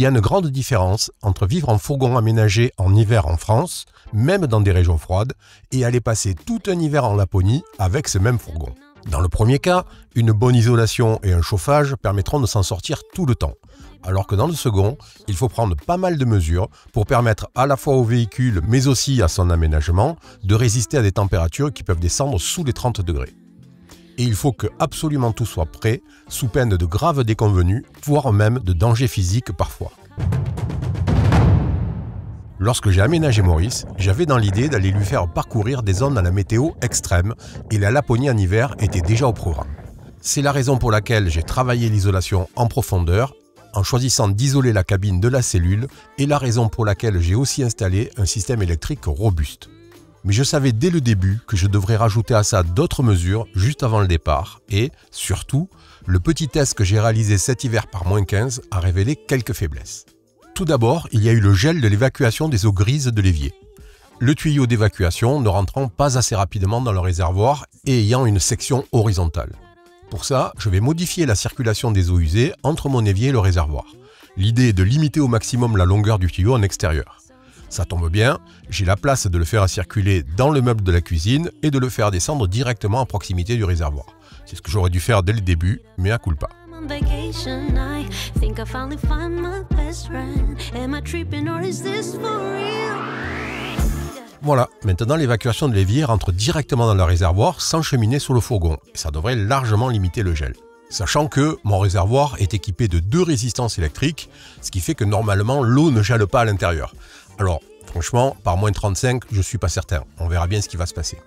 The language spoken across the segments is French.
y a une grande différence entre vivre en fourgon aménagé en hiver en France, même dans des régions froides, et aller passer tout un hiver en Laponie avec ce même fourgon. Dans le premier cas, une bonne isolation et un chauffage permettront de s'en sortir tout le temps. Alors que dans le second, il faut prendre pas mal de mesures pour permettre à la fois au véhicule, mais aussi à son aménagement, de résister à des températures qui peuvent descendre sous les 30 degrés. Et il faut que absolument tout soit prêt, sous peine de graves déconvenues, voire même de dangers physiques parfois. Lorsque j'ai aménagé Maurice, j'avais dans l'idée d'aller lui faire parcourir des zones à la météo extrême, et la Laponie en hiver était déjà au programme. C'est la raison pour laquelle j'ai travaillé l'isolation en profondeur, en choisissant d'isoler la cabine de la cellule, et la raison pour laquelle j'ai aussi installé un système électrique robuste. Mais je savais dès le début que je devrais rajouter à ça d'autres mesures juste avant le départ, et, surtout, le petit test que j'ai réalisé cet hiver par -15 a révélé quelques faiblesses. Tout d'abord, il y a eu le gel de l'évacuation des eaux grises de l'évier. Le tuyau d'évacuation ne rentrant pas assez rapidement dans le réservoir et ayant une section horizontale. Pour ça, je vais modifier la circulation des eaux usées entre mon évier et le réservoir. L'idée est de limiter au maximum la longueur du tuyau en extérieur. Ça tombe bien, j'ai la place de le faire circuler dans le meuble de la cuisine et de le faire descendre directement à proximité du réservoir. C'est ce que j'aurais dû faire dès le début, mais à culpa. Voilà, maintenant l'évacuation de l'évier rentre directement dans le réservoir sans cheminer sur le fourgon, et ça devrait largement limiter le gel. Sachant que mon réservoir est équipé de 2 résistances électriques, ce qui fait que normalement l'eau ne gèle pas à l'intérieur. Alors franchement, par -35, je suis pas certain, on verra bien ce qui va se passer.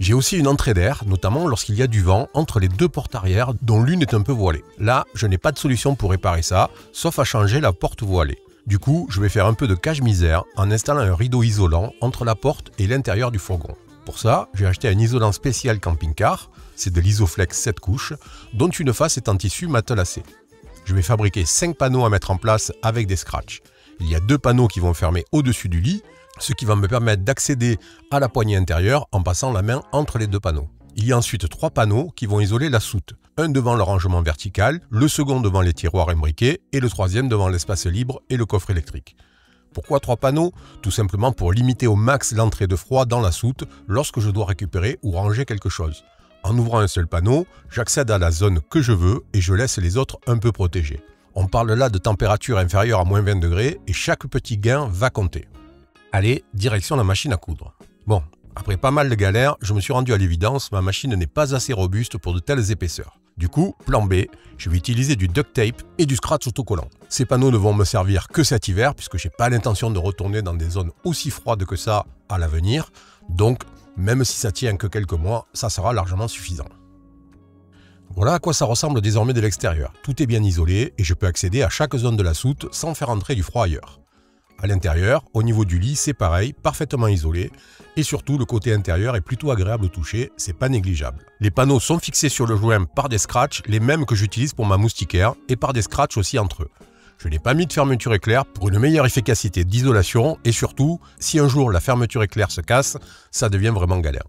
J'ai aussi une entrée d'air, notamment lorsqu'il y a du vent entre les 2 portes arrière dont l'une est un peu voilée. Là, je n'ai pas de solution pour réparer ça, sauf à changer la porte voilée. Du coup, je vais faire un peu de cache-misère en installant un rideau isolant entre la porte et l'intérieur du fourgon. Pour ça, j'ai acheté un isolant spécial camping-car, c'est de l'Isoflex 7 couches, dont une face est en tissu matelassé. Je vais fabriquer 5 panneaux à mettre en place avec des scratchs. Il y a 2 panneaux qui vont fermer au-dessus du lit, ce qui va me permettre d'accéder à la poignée intérieure en passant la main entre les 2 panneaux. Il y a ensuite 3 panneaux qui vont isoler la soute, un devant le rangement vertical, le second devant les tiroirs imbriqués et le troisième devant l'espace libre et le coffre électrique. Pourquoi 3 panneaux? Tout simplement pour limiter au max l'entrée de froid dans la soute lorsque je dois récupérer ou ranger quelque chose. En ouvrant un seul panneau, j'accède à la zone que je veux et je laisse les autres un peu protégés. On parle là de température inférieure à -20 degrés et chaque petit gain va compter. Allez, direction la machine à coudre. Bon, après pas mal de galères, je me suis rendu à l'évidence, ma machine n'est pas assez robuste pour de telles épaisseurs. Du coup, plan B, je vais utiliser du duct tape et du scratch autocollant. Ces panneaux ne vont me servir que cet hiver puisque j'ai pas l'intention de retourner dans des zones aussi froides que ça à l'avenir. Donc, même si ça tient que quelques mois, ça sera largement suffisant. Voilà à quoi ça ressemble désormais de l'extérieur. Tout est bien isolé et je peux accéder à chaque zone de la soute sans faire entrer du froid ailleurs. À l'intérieur, au niveau du lit, c'est pareil, parfaitement isolé. Et surtout, le côté intérieur est plutôt agréable au toucher, c'est pas négligeable. Les panneaux sont fixés sur le joint par des scratchs, les mêmes que j'utilise pour ma moustiquaire, et par des scratchs aussi entre eux. Je n'ai pas mis de fermeture éclair pour une meilleure efficacité d'isolation, et surtout, si un jour la fermeture éclair se casse, ça devient vraiment galère.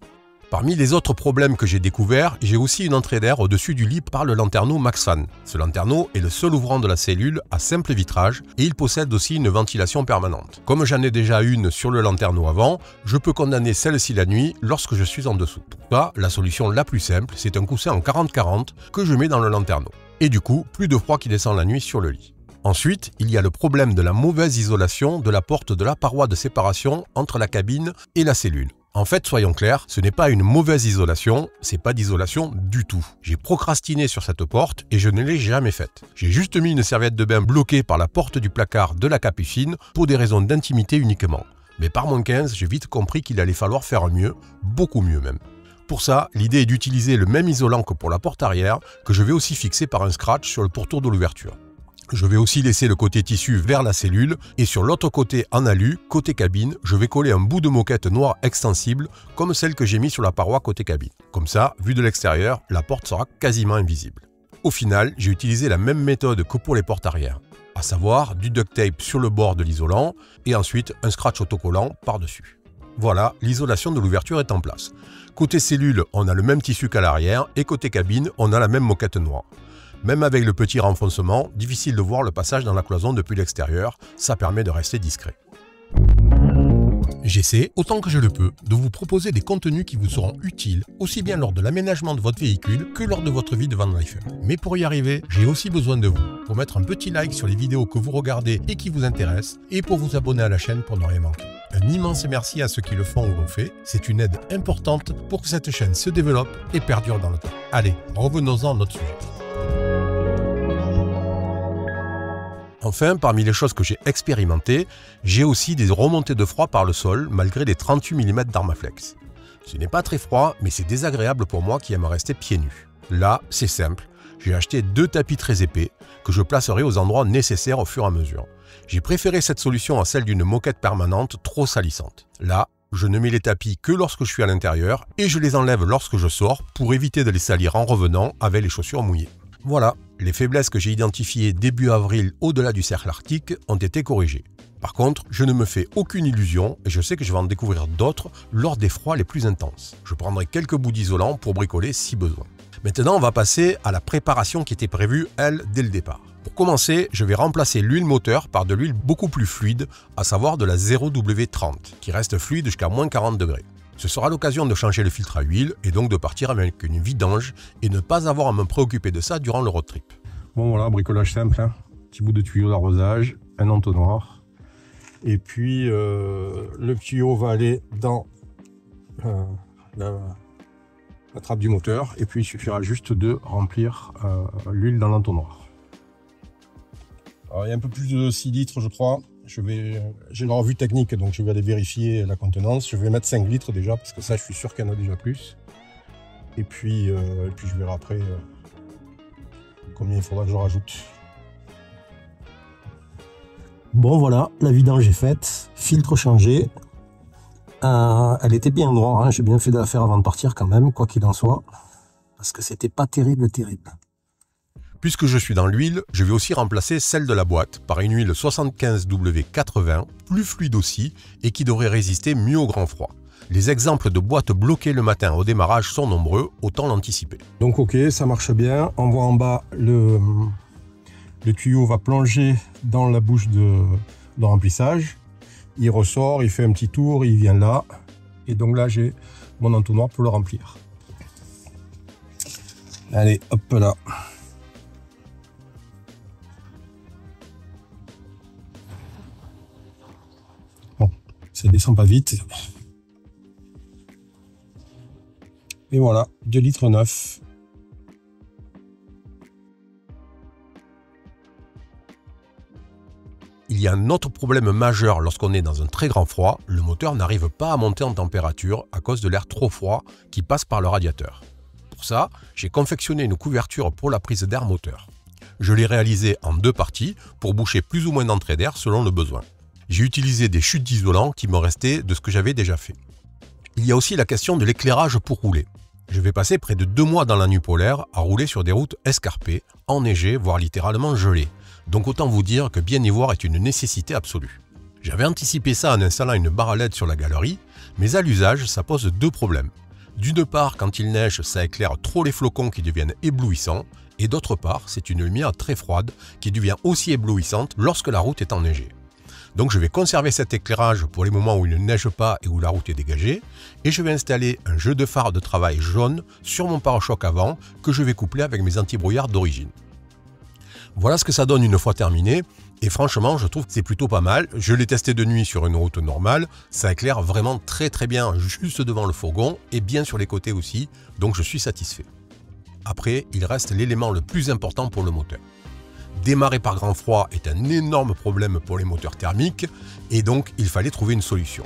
Parmi les autres problèmes que j'ai découverts, j'ai aussi une entrée d'air au-dessus du lit par le lanterneau MaxFan. Ce lanterneau est le seul ouvrant de la cellule à simple vitrage et il possède aussi une ventilation permanente. Comme j'en ai déjà une sur le lanterneau avant, je peux condamner celle-ci la nuit lorsque je suis en dessous. Là, la solution la plus simple, c'est un coussin en 40-40 que je mets dans le lanterneau. Et du coup, plus de froid qui descend la nuit sur le lit. Ensuite, il y a le problème de la mauvaise isolation de la porte de la paroi de séparation entre la cabine et la cellule. En fait, soyons clairs, ce n'est pas une mauvaise isolation, c'est pas d'isolation du tout. J'ai procrastiné sur cette porte et je ne l'ai jamais faite. J'ai juste mis une serviette de bain bloquée par la porte du placard de la capucine pour des raisons d'intimité uniquement. Mais par -15, j'ai vite compris qu'il allait falloir faire mieux, beaucoup mieux même. Pour ça, l'idée est d'utiliser le même isolant que pour la porte arrière, que je vais aussi fixer par un scratch sur le pourtour de l'ouverture. Je vais aussi laisser le côté tissu vers la cellule et sur l'autre côté en alu, côté cabine, je vais coller un bout de moquette noire extensible comme celle que j'ai mis sur la paroi côté cabine. Comme ça, vu de l'extérieur, la porte sera quasiment invisible. Au final, j'ai utilisé la même méthode que pour les portes arrière, à savoir du duct tape sur le bord de l'isolant et ensuite un scratch autocollant par-dessus. Voilà, l'isolation de l'ouverture est en place. Côté cellule, on a le même tissu qu'à l'arrière et côté cabine, on a la même moquette noire. Même avec le petit renfoncement, difficile de voir le passage dans la cloison depuis l'extérieur, ça permet de rester discret. J'essaie, autant que je le peux, de vous proposer des contenus qui vous seront utiles, aussi bien lors de l'aménagement de votre véhicule que lors de votre vie de van lifer. Mais pour y arriver, j'ai aussi besoin de vous, pour mettre un petit like sur les vidéos que vous regardez et qui vous intéressent, et pour vous abonner à la chaîne pour ne rien manquer. Un immense merci à ceux qui le font ou l'ont fait, c'est une aide importante pour que cette chaîne se développe et perdure dans le temps. Allez, revenons-en à notre sujet. Enfin, parmi les choses que j'ai expérimentées, j'ai aussi des remontées de froid par le sol malgré les 38 mm d'Armaflex. Ce n'est pas très froid, mais c'est désagréable pour moi qui aime rester pieds nus. Là, c'est simple, j'ai acheté 2 tapis très épais que je placerai aux endroits nécessaires au fur et à mesure. J'ai préféré cette solution à celle d'une moquette permanente trop salissante. Là, je ne mets les tapis que lorsque je suis à l'intérieur et je les enlève lorsque je sors pour éviter de les salir en revenant avec les chaussures mouillées. Voilà, les faiblesses que j'ai identifiées début avril au-delà du cercle arctique ont été corrigées. Par contre, je ne me fais aucune illusion et je sais que je vais en découvrir d'autres lors des froids les plus intenses. Je prendrai quelques bouts d'isolant pour bricoler si besoin. Maintenant, on va passer à la préparation qui était prévue, elle, dès le départ. Pour commencer, je vais remplacer l'huile moteur par de l'huile beaucoup plus fluide, à savoir de la 0W30, qui reste fluide jusqu'à moins 40 degrés. Ce sera l'occasion de changer le filtre à huile et donc de partir avec une vidange et ne pas avoir à me préoccuper de ça durant le road trip. Bon voilà, bricolage simple, hein. Petit bout de tuyau d'arrosage, un entonnoir. Et puis le tuyau va aller dans la trappe du moteur et puis il suffira juste de remplir l'huile dans l'entonnoir. Alors il y a un peu plus de 6 litres je crois. J'ai la revue technique donc je vais aller vérifier la contenance. Je vais mettre 5 litres déjà parce que ça je suis sûr qu'il y en a déjà plus. Et puis je verrai après combien il faudra que je rajoute. Bon voilà, la vidange est faite, filtre changé. Elle était bien noire, hein. J'ai bien fait de la faire avant de partir quand même, quoi qu'il en soit. Parce que c'était pas terrible. Puisque je suis dans l'huile, je vais aussi remplacer celle de la boîte par une huile 75W80, plus fluide aussi et qui devrait résister mieux au grand froid. Les exemples de boîtes bloquées le matin au démarrage sont nombreux, autant l'anticiper. Donc ok, ça marche bien. On voit en bas le tuyau va plonger dans la bouche de remplissage. Il ressort, il fait un petit tour, il vient là. Et donc là, j'ai mon entonnoir pour le remplir. Allez, hop là. Bon, ça descend pas vite. Et voilà, 2,9 litres. Il y a un autre problème majeur lorsqu'on est dans un très grand froid, le moteur n'arrive pas à monter en température à cause de l'air trop froid qui passe par le radiateur. Pour ça, j'ai confectionné une couverture pour la prise d'air moteur. Je l'ai réalisée en 2 parties pour boucher plus ou moins d'entrée d'air selon le besoin. J'ai utilisé des chutes d'isolant qui me restaient de ce que j'avais déjà fait. Il y a aussi la question de l'éclairage pour rouler. Je vais passer près de 2 mois dans la nuit polaire à rouler sur des routes escarpées, enneigées, voire littéralement gelées. Donc autant vous dire que bien y voir est une nécessité absolue. J'avais anticipé ça en installant une barre à LED sur la galerie, mais à l'usage, ça pose 2 problèmes. D'une part, quand il neige, ça éclaire trop les flocons qui deviennent éblouissants, et d'autre part, c'est une lumière très froide qui devient aussi éblouissante lorsque la route est enneigée. Donc je vais conserver cet éclairage pour les moments où il ne neige pas et où la route est dégagée, et je vais installer un jeu de phare de travail jaune sur mon pare-choc avant que je vais coupler avec mes anti-brouillards d'origine. Voilà ce que ça donne une fois terminé, et franchement je trouve que c'est plutôt pas mal. Je l'ai testé de nuit sur une route normale, ça éclaire vraiment très bien juste devant le fourgon et bien sur les côtés aussi, donc je suis satisfait. Après, il reste l'élément le plus important pour le moteur. Démarrer par grand froid est un énorme problème pour les moteurs thermiques, et donc il fallait trouver une solution.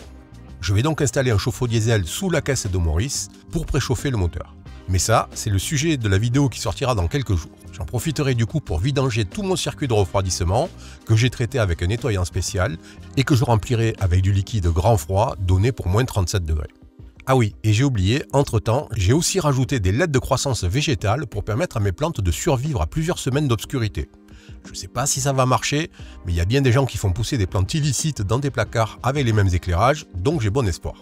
Je vais donc installer un chauffe-eau diesel sous la caisse de Maurice pour préchauffer le moteur. Mais ça, c'est le sujet de la vidéo qui sortira dans quelques jours. J'en profiterai du coup pour vidanger tout mon circuit de refroidissement que j'ai traité avec un nettoyant spécial et que je remplirai avec du liquide grand froid donné pour moins 37 degrés. Ah oui, et j'ai oublié, entre-temps, j'ai aussi rajouté des LED de croissance végétale pour permettre à mes plantes de survivre à plusieurs semaines d'obscurité. Je ne sais pas si ça va marcher, mais il y a bien des gens qui font pousser des plantes illicites dans des placards avec les mêmes éclairages, donc j'ai bon espoir.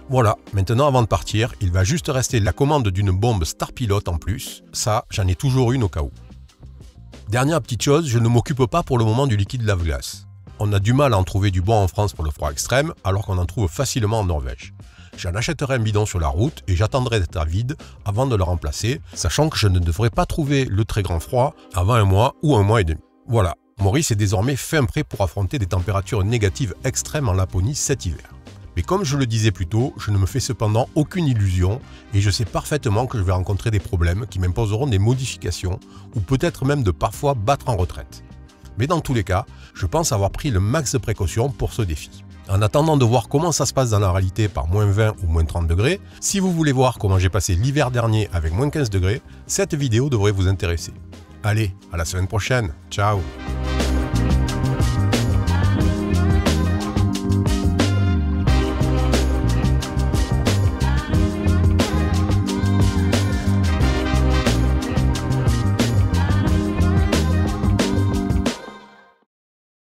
Voilà, maintenant avant de partir, il va juste rester la commande d'une bombe Star Pilot en plus. Ça, j'en ai toujours une au cas où. Dernière petite chose, je ne m'occupe pas pour le moment du liquide lave-glace. On a du mal à en trouver du bon en France pour le froid extrême, alors qu'on en trouve facilement en Norvège. J'en achèterai un bidon sur la route et j'attendrai d'être à vide avant de le remplacer, sachant que je ne devrais pas trouver le très grand froid avant un mois ou un mois et demi. Voilà, Maurice est désormais fin prêt pour affronter des températures négatives extrêmes en Laponie cet hiver. Mais comme je le disais plus tôt, je ne me fais cependant aucune illusion et je sais parfaitement que je vais rencontrer des problèmes qui m'imposeront des modifications ou peut-être même de parfois battre en retraite. Mais dans tous les cas, je pense avoir pris le max de précautions pour ce défi. En attendant de voir comment ça se passe dans la réalité par moins 20 ou moins 30 degrés, si vous voulez voir comment j'ai passé l'hiver dernier avec moins 15 degrés, cette vidéo devrait vous intéresser. Allez, à la semaine prochaine, ciao!